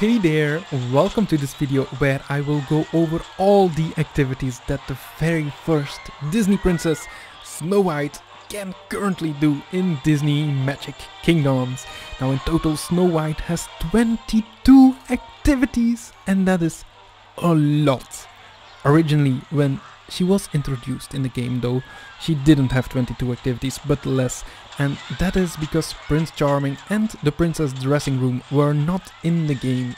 Hey there, welcome to this video where I will go over all the activities that the very first Disney princess Snow White can currently do in Disney Magic Kingdoms. Now in total Snow White has 22 activities, and that is a lot. Originally when she was introduced in the game though, she didn't have 22 activities but less, and that is because Prince Charming and the Princess Dressing Room were not in the game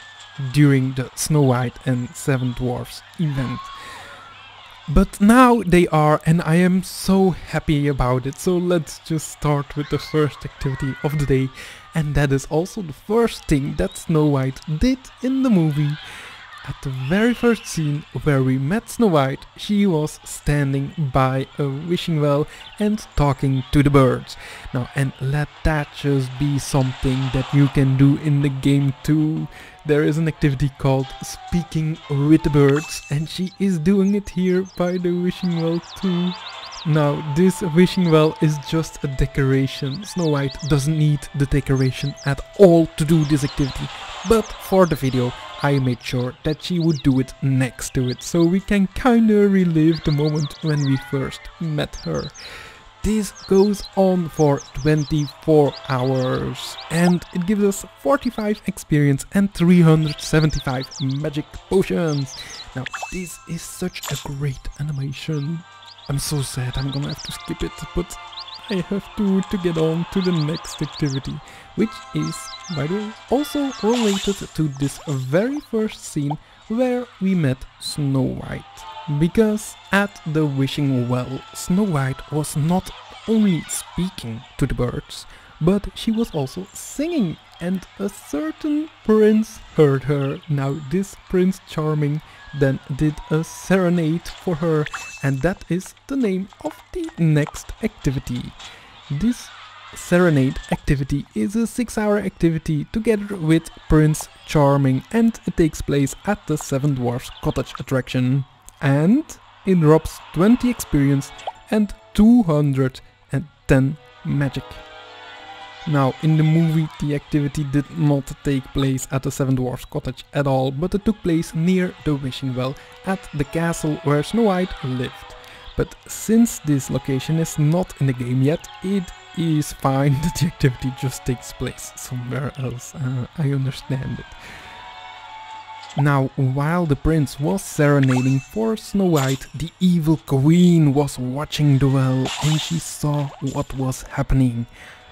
during the Snow White and Seven Dwarfs event. But now they are, and I am so happy about it. So let's just start with the first activity of the day, and that is also the first thing that Snow White did in the movie. At the very first scene where we met Snow White, she was standing by a wishing well and talking to the birds. Now, and let that just be something that you can do in the game too. There is an activity called Speaking with the Birds, and she is doing it here by the wishing well too. Now, this wishing well is just a decoration. Snow White doesn't need the decoration at all to do this activity, but for the video I made sure that she would do it next to it, so we can kinda relive the moment when we first met her. This goes on for 24 hours and it gives us 45 experience and 375 magic potions. Now this is such a great animation. I'm so sad I'm gonna have to skip it, but I have to get on to the next activity, which is, by the way, also related to this very first scene where we met Snow White. Because at the wishing well, Snow White was not only speaking to the birds, but she was also singing, and a certain prince heard her. Now this Prince Charming then did a serenade for her, and that is the name of the next activity. This serenade activity is a 6-hour activity together with Prince Charming, and it takes place at the Seven Dwarfs Cottage attraction, and it drops 20 experience and 210 magic. Now, in the movie the activity did not take place at the Seven Dwarfs Cottage at all, but it took place near the wishing well at the castle where Snow White lived. But since this location is not in the game yet, it is fine that the activity just takes place somewhere else. I understand it. Now, while the prince was serenading for Snow White, the evil queen was watching the well and she saw what was happening.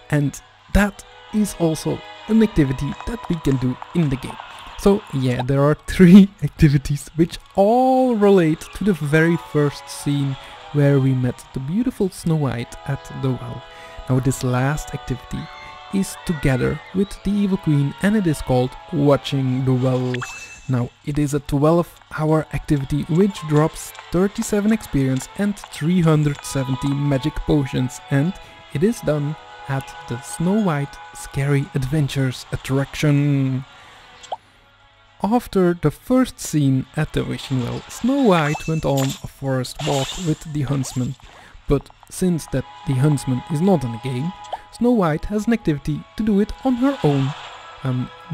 And that is also an activity that we can do in the game. So yeah, there are 3 activities which all relate to the very first scene where we met the beautiful Snow White at the well. Now this last activity is together with the evil queen, and it is called Watching the Well. Now it is a 12-hour activity which drops 37 experience and 370 magic potions, and it is done at the Snow White Scary Adventures attraction. After the first scene at the wishing well, Snow White went on a forest walk with the huntsman, but since that the huntsman is not in the game, Snow White has an activity to do it on her own.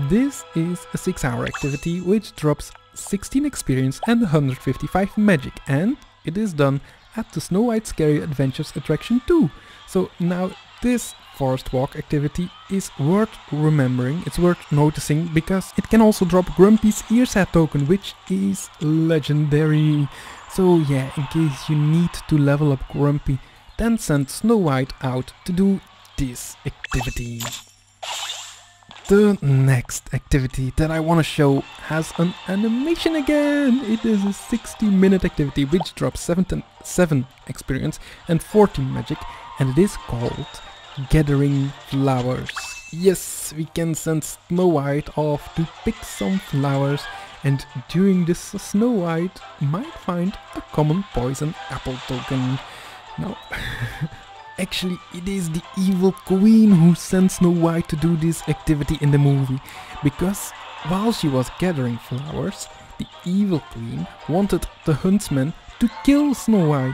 This is a 6-hour activity which drops 16 experience and 155 magic, and it is done at the Snow White Scary Adventures attraction too. So now this forest walk activity is worth remembering, it's worth noticing, because it can also drop Grumpy's earset token, which is legendary. So yeah, in case you need to level up Grumpy, then send Snow White out to do this activity. The next activity that I want to show has an animation again. It is a 60-minute activity which drops 7 experience and 14 magic, and it is called Gathering Flowers. Yes, we can send Snow White off to pick some flowers, and during this Snow White might find a common poison apple token. Now, actually it is the evil queen who sent Snow White to do this activity in the movie, because while she was gathering flowers, the evil queen wanted the huntsman to kill Snow White.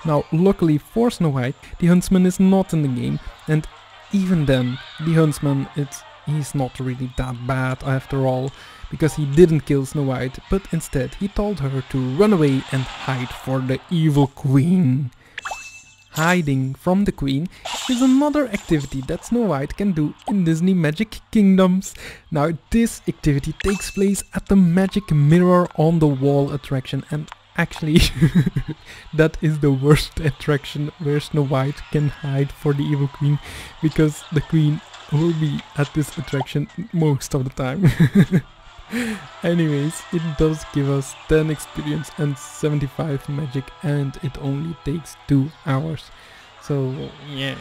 Now, luckily for Snow White, the huntsman is not in the game, and even then, the huntsman he's not really that bad after all, because he didn't kill Snow White, but instead he told her to run away and hide for the evil queen. Hiding from the queen is another activity that Snow White can do in Disney Magic Kingdoms. Now this activity takes place at the Magic Mirror on the Wall attraction, and actually that is the worst attraction where Snow White can hide for the evil queen, because the queen will be at this attraction most of the time. Anyways, it does give us 10 experience and 75 magic, and it only takes 2 hours. So yeah.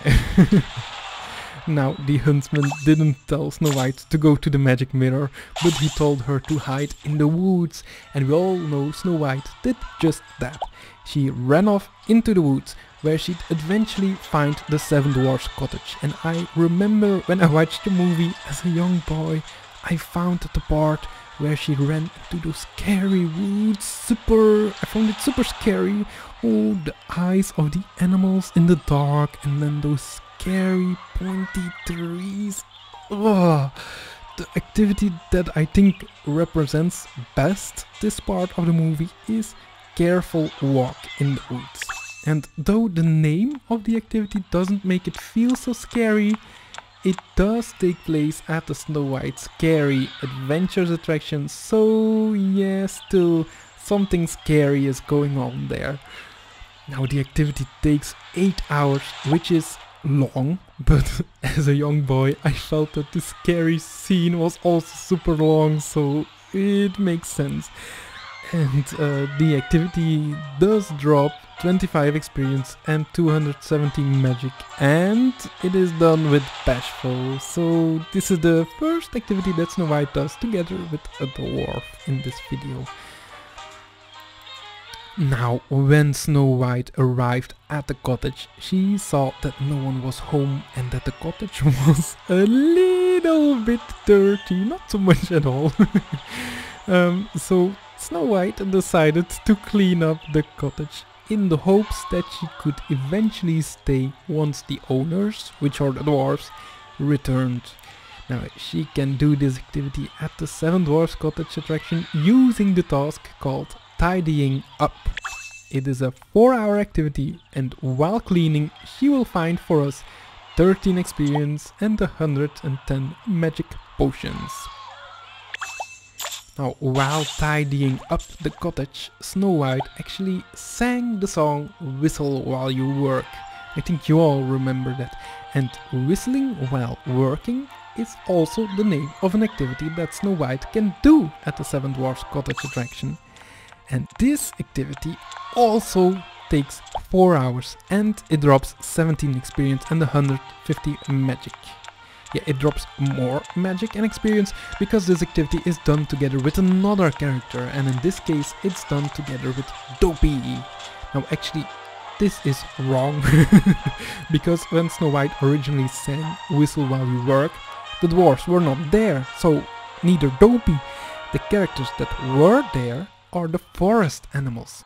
Now the huntsman didn't tell Snow White to go to the magic mirror, but he told her to hide in the woods, and we all know Snow White did just that. She ran off into the woods, where she'd eventually find the Seven Dwarfs cottage. And I remember when I watched the movie as a young boy, I found the part where she ran into those scary woods. I found it super scary. Oh, the eyes of the animals in the dark, and then those scary pointy trees. Oh, the activity that I think represents best this part of the movie is Careful Walk in the Woods. And though the name of the activity doesn't make it feel so scary, it does take place at the Snow White Scary Adventures attraction, so yeah, still something scary is going on there. Now the activity takes 8 hours, which is long, but as a young boy I felt that the scary scene was also super long, so it makes sense. And the activity does drop 25 experience and 270 magic, and it is done with Bashful. So this is the first activity that Snow White does together with a dwarf in this video. Now, when Snow White arrived at the cottage, she saw that no one was home and that the cottage was a little bit dirty, not so much at all. So Snow White decided to clean up the cottage in the hopes that she could eventually stay once the owners, which are the dwarves, returned. Now she can do this activity at the Seven Dwarfs Cottage attraction using the task called Tidying Up. It is a 4-hour activity, and while cleaning she will find for us 13 experience and 110 magic potions. Now, while tidying up the cottage, Snow White actually sang the song Whistle While You Work. I think you all remember that. And whistling while working is also the name of an activity that Snow White can do at the Seven Dwarfs Cottage attraction. And this activity also takes 4 hours, and it drops 17 experience and 150 magic. Yeah, it drops more magic and experience because this activity is done together with another character, and in this case it's done together with Dopey. Now actually this is wrong because when Snow White originally sang Whistle While You Work, the dwarves were not there, so neither Dopey. The characters that were there are the forest animals,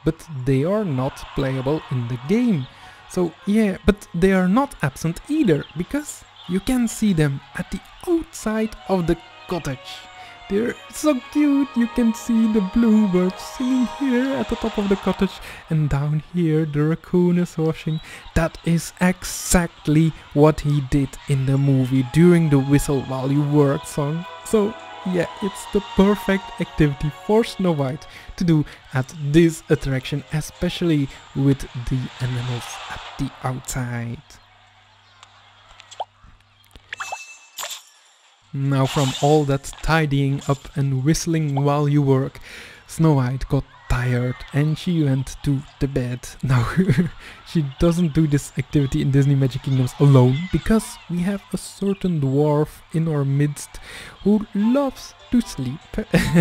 but they are not playable in the game. So yeah, but they are not absent either, because you can see them at the outside of the cottage. They're so cute. You can see the bluebirds singing here at the top of the cottage, and down here the raccoon is washing. That is exactly what he did in the movie during the Whistle While You Work song. So yeah, it's the perfect activity for Snow White to do at this attraction, especially with the animals at the outside. Now, from all that tidying up and whistling while you work, Snow White got tired and she went to the bed. Now, she doesn't do this activity in Disney Magic Kingdoms alone, because we have a certain dwarf in our midst who loves to sleep,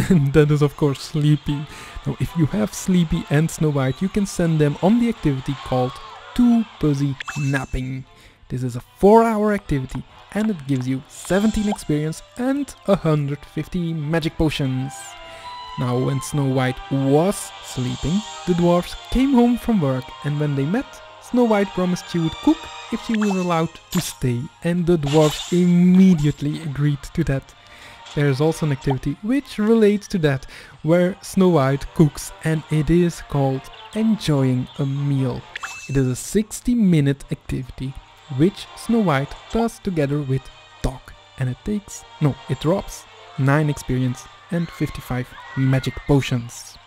and that is of course Sleepy. Now, if you have Sleepy and Snow White, you can send them on the activity called Too Busy Napping. This is a 4-hour activity, and it gives you 17 experience and 150 magic potions. Now, when Snow White was sleeping, the dwarfs came home from work, and when they met, Snow White promised she would cook if she was allowed to stay, and the dwarfs immediately agreed to that. There's also an activity which relates to that, where Snow White cooks, and it is called enjoying a meal. It is a 60-minute activity which Snow White does together with Doc, and it drops 9 experience and 55 magic potions.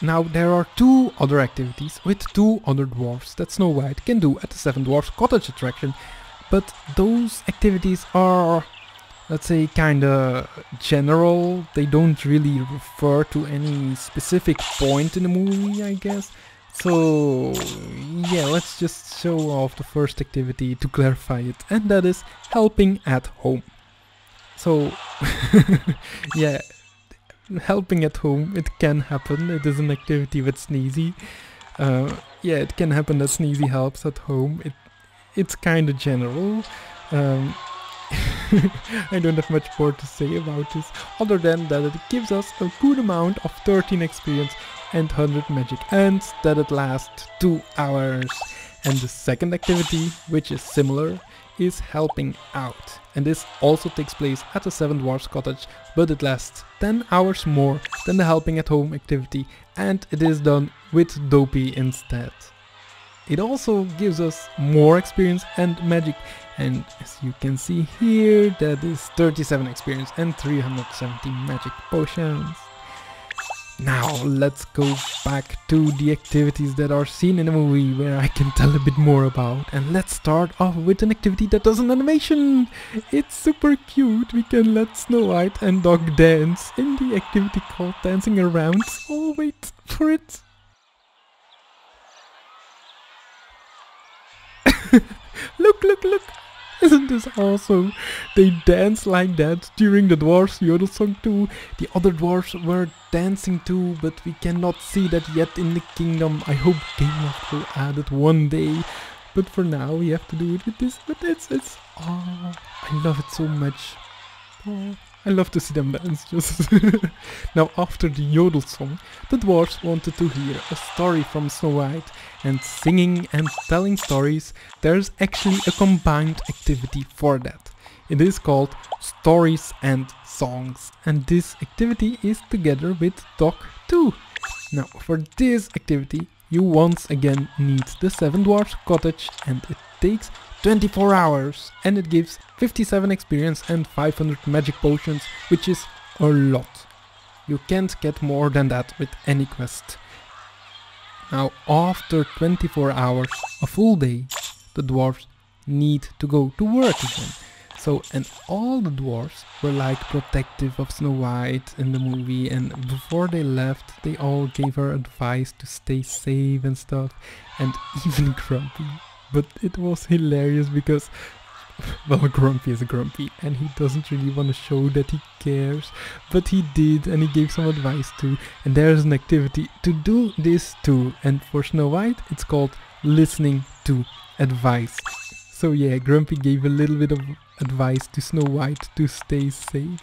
Now there are 2 other activities with 2 other dwarfs that Snow White can do at the 7 Dwarfs Cottage attraction, but those activities are, let's say, kinda general. They don't really refer to any specific point in the movie, I guess. So yeah, let's just show off the first activity to clarify it, and that is helping at home. So yeah, helping at home, it can happen. It is an activity with Sneezy. Yeah, it can happen that Sneezy helps at home. It's kind of general. I don't have much more to say about this, other than that it gives us a good amount of 13 experience and 100 magic, and that it lasts 2 hours. And the second activity, which is similar, is helping out, and this also takes place at the 7 Dwarfs Cottage, but it lasts 10 hours more than the helping at home activity, and it is done with Dopey instead. It also gives us more experience and magic, and as you can see here, that is 37 experience and 370 magic potions. Now let's go back to the activities that are seen in the movie, where I can tell a bit more about, and let's start off with an activity that does an animation. It's super cute. We can let Snow White and Doc dance in the activity called Dancing Around. Oh, wait for it. Look, look, look! Isn't this awesome? They dance like that during the dwarfs yodel song too. The other dwarfs were dancing too, but we cannot see that yet in the kingdom. I hope Gameloft will add it one day, but for now we have to do it with this. But it's oh, I love it so much. Oh, I love to see them dance just. Now after the yodel song, the dwarfs wanted to hear a story from Snow White, and singing and telling stories, there's actually a combined activity for that. It is called Stories and Songs, and this activity is together with Doc too. Now for this activity you once again need the 7 Dwarfs Cottage, and it takes 24 hours, and it gives 57 experience and 500 magic potions, which is a lot. You can't get more than that with any quest. Now after 24 hours, a full day, the dwarfs need to go to work again. So, and all the dwarfs were like protective of Snow White in the movie, and before they left they all gave her advice to stay safe and stuff, and even Grumpy. But it was hilarious because, well, Grumpy is Grumpy and he doesn't really want to show that he cares, but he did, and he gave some advice too, and there's an activity to do this too, and for Snow White it's called listening to advice. So yeah, Grumpy gave a little bit of advice to Snow White to stay safe.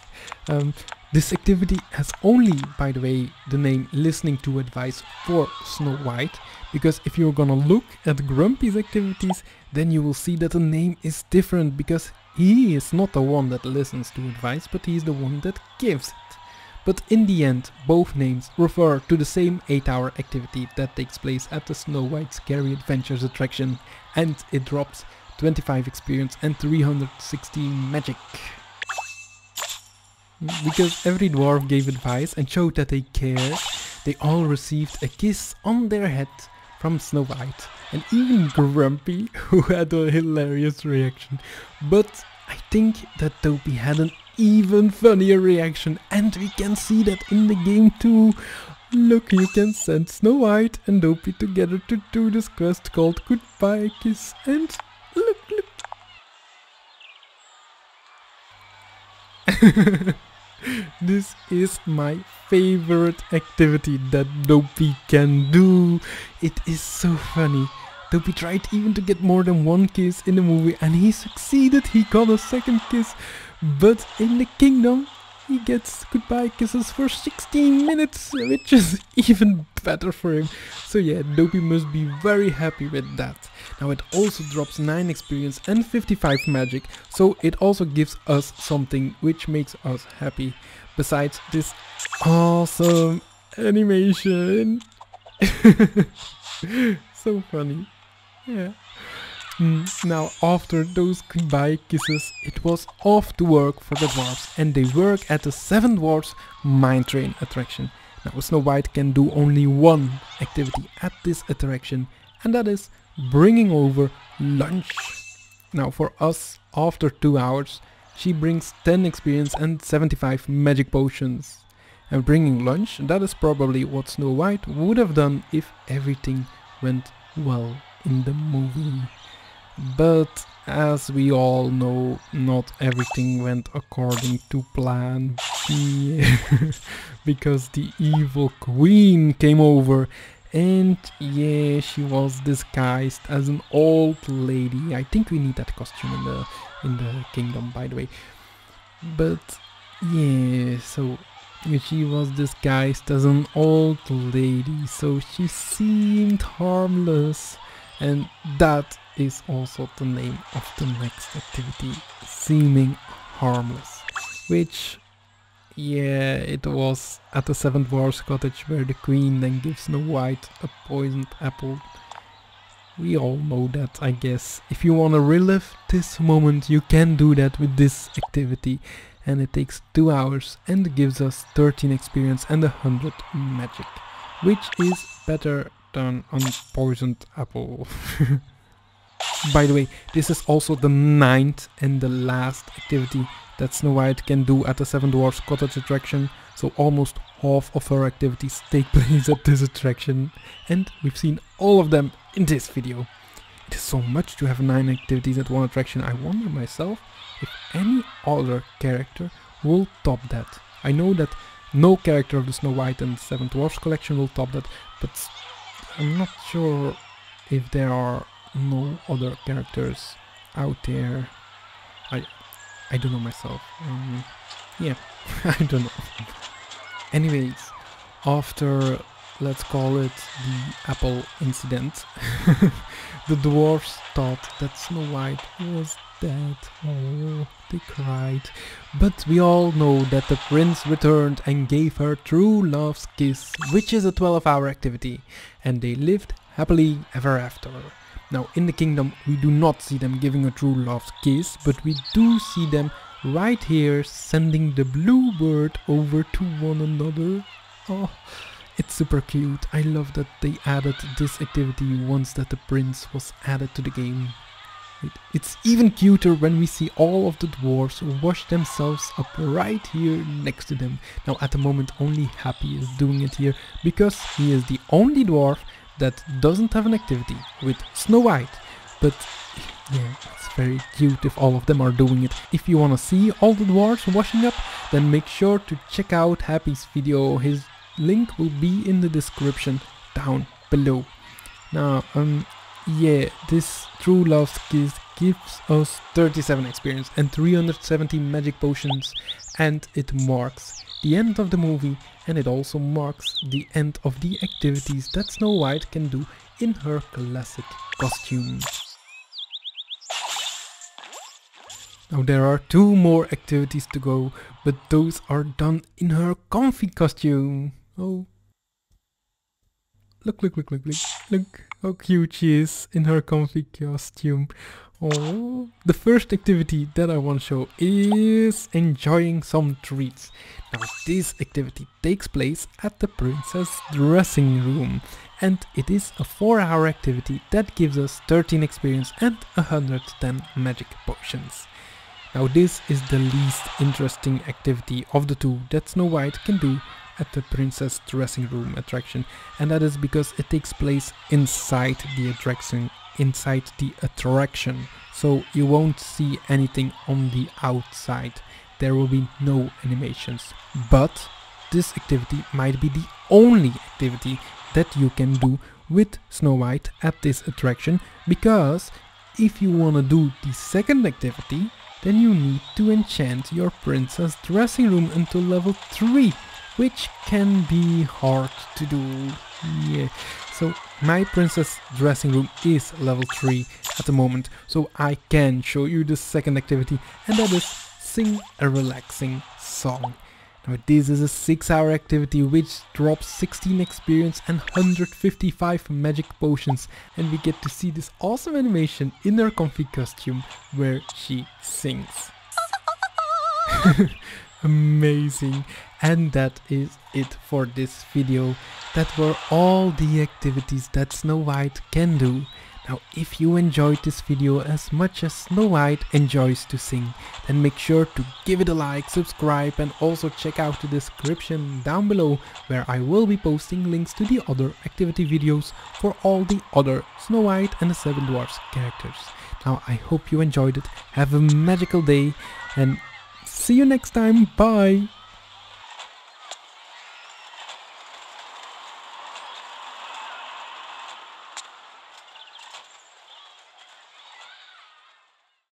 This activity has only, by the way, the name listening to advice for Snow White, because if you're gonna look at Grumpy's activities, then you will see that the name is different, because he is not the one that listens to advice, but he is the one that gives it. But in the end, both names refer to the same 8-hour activity that takes place at the Snow White Scary Adventures attraction, and it drops 25 experience and 316 magic. Because every dwarf gave advice and showed that they cared, they all received a kiss on their head from Snow White, and even Grumpy, who had a hilarious reaction. But I think that Dopey had an even funnier reaction, and we can see that in the game too. Look, you can send Snow White and Dopey together to do this quest called Goodbye Kiss, and look, look. This is my favorite activity that Dopey can do. It is so funny. Dopey tried even to get more than 1 kiss in the movie, and he succeeded. He got a 2nd kiss. But in the kingdom, he gets goodbye kisses for 16 minutes, which is even better for him. So yeah, Dopey must be very happy with that. Now it also drops 9 experience and 55 magic, so it also gives us something which makes us happy. Besides this awesome animation. So funny. Yeah. Now after those goodbye kisses, it was off to work for the dwarves, and they work at the 7 Dwarfs Mine Train attraction. Now Snow White can do only one activity at this attraction, and that is bringing over lunch. Now for us, after 2 hours, she brings 10 experience and 75 magic potions. And bringing lunch, that is probably what Snow White would have done if everything went well in the movie. But as we all know, not everything went according to plan. Because the evil queen came over, and yeah, she was disguised as an old lady. I think we need that costume in the kingdom, by the way. But yeah, so she was disguised as an old lady, so she seemed harmless, and that is also the name of the next activity, seeming harmless, which, yeah, it was at the 7 Dwarfs cottage where the queen then gives Snow White a poisoned apple. We all know that, I guess. If you want to relive this moment, you can do that with this activity, and it takes 2 hours and gives us 13 experience and 100 magic, which is better than a poisoned apple. By the way, this is also the 9th and the last activity that Snow White can do at the 7 Dwarfs Cottage attraction, so almost half of her activities take place at this attraction, and we've seen all of them in this video. It is so much to have 9 activities at one attraction. I wonder myself if any other character will top that. I know that no character of the Snow White and 7 Dwarfs collection will top that, but I'm not sure if there are no other characters out there. I don't know myself. Yeah, I don't know. Anyways, after, let's call it the apple incident, the dwarfs thought that Snow White was dead. Oh, they cried. But we all know that the prince returned and gave her true love's kiss, which is a 12-hour activity, and they lived happily ever after. Now in the kingdom we do not see them giving a true love's kiss, but we do see them right here sending the blue bird over to one another. Oh, it's super cute. I love that they added this activity once that the prince was added to the game. It's even cuter when we see all of the dwarves wash themselves up right here next to them. Now at the moment only Happy is doing it here, because he is the only dwarf that doesn't have an activity with Snow White. But yeah, it's very cute if all of them are doing it. If you wanna see all the dwarves washing up, then make sure to check out Happy's video. His link will be in the description down below. Now, yeah, this True Love's Kiss gives us 37 experience and 370 magic potions, and it marks the end of the movie, and it also marks the end of the activities that Snow White can do in her classic costume. Now there are 2 more activities to go, but those are done in her comfy costume. Oh. Look how cute she is in her comfy costume. Oh, the first activity that I want to show is enjoying some treats. Now this activity takes place at the princess dressing room, and it is a 4-hour activity that gives us 13 experience and 110 magic potions. Now this is the least interesting activity of the 2 that Snow White can do at the princess dressing room attraction, and that is because it takes place inside the attraction, so you won't see anything on the outside. There will be no animations, but this activity might be the only activity that you can do with Snow White at this attraction, because if you wanna do the second activity, then you need to enchant your princess dressing room until level 3, which can be hard to do. Yeah, so my princess dressing room is level 3 at the moment, so I can show you the second activity, and that is sing a relaxing song. Now this is a 6-hour activity which drops 16 experience and 155 magic potions, and we get to see this awesome animation in her comfy costume where she sings. Amazing. And that is it for this video. That were all the activities that Snow White can do. Now if you enjoyed this video as much as Snow White enjoys to sing, then make sure to give it a like, subscribe, and also check out the description down below where I will be posting links to the other activity videos for all the other Snow White and the 7 Dwarfs characters. Now I hope you enjoyed it, have a magical day, and see you next time, bye!